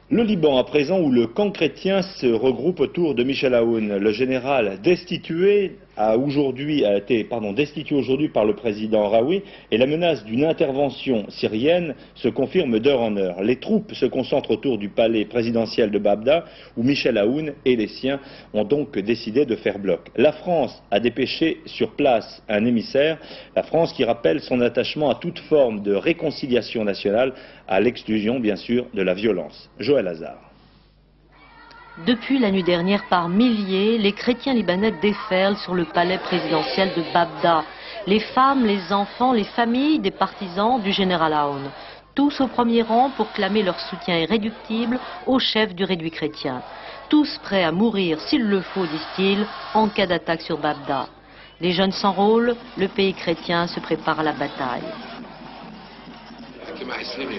Le Liban à présent, où le camp chrétien se regroupe autour de Michel Aoun. Le général destitué a été destitué aujourd'hui par le président Raoui et la menace d'une intervention syrienne se confirme d'heure en heure. Les troupes se concentrent autour du palais présidentiel de Babda où Michel Aoun et les siens ont donc décidé de faire bloc. La France a dépêché sur place un émissaire, la France qui rappelle son attachement à toute forme de réconciliation nationale, à l'exclusion bien sûr de la violence. Joël Hazard. Depuis la nuit dernière, par milliers, les chrétiens libanais déferlent sur le palais présidentiel de Babda. Les femmes, les enfants, les familles des partisans du général Aoun. Tous au premier rang pour clamer leur soutien irréductible au chef du réduit chrétien. Tous prêts à mourir s'il le faut, disent-ils, en cas d'attaque sur Babda. Les jeunes s'enrôlent, le pays chrétien se prépare à la bataille.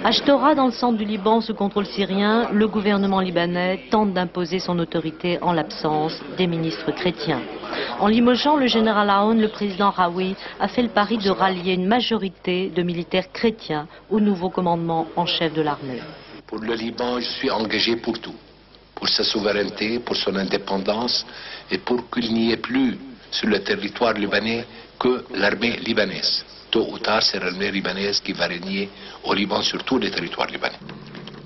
À Chtora, dans le centre du Liban, sous contrôle syrien, le gouvernement libanais tente d'imposer son autorité en l'absence des ministres chrétiens. En limogeant le général Aoun, le président Raoui a fait le pari de rallier une majorité de militaires chrétiens au nouveau commandement en chef de l'armée. Pour le Liban, je suis engagé pour tout. Pour sa souveraineté, pour son indépendance et pour qu'il n'y ait plus sur le territoire libanais que l'armée libanaise. Tôt ou tard, c'est l'armée libanaise qui va régner au Liban sur tous les territoires libanais.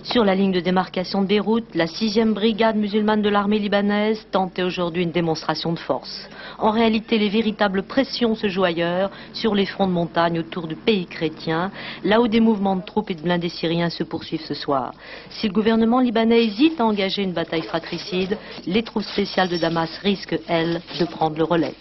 Sur la ligne de démarcation de Beyrouth, la 6e brigade musulmane de l'armée libanaise tentait aujourd'hui une démonstration de force. En réalité, les véritables pressions se jouent ailleurs, sur les fronts de montagne autour du pays chrétien, là où des mouvements de troupes et de blindés syriens se poursuivent ce soir. Si le gouvernement libanais hésite à engager une bataille fratricide, les troupes spéciales de Damas risquent, elles, de prendre le relais.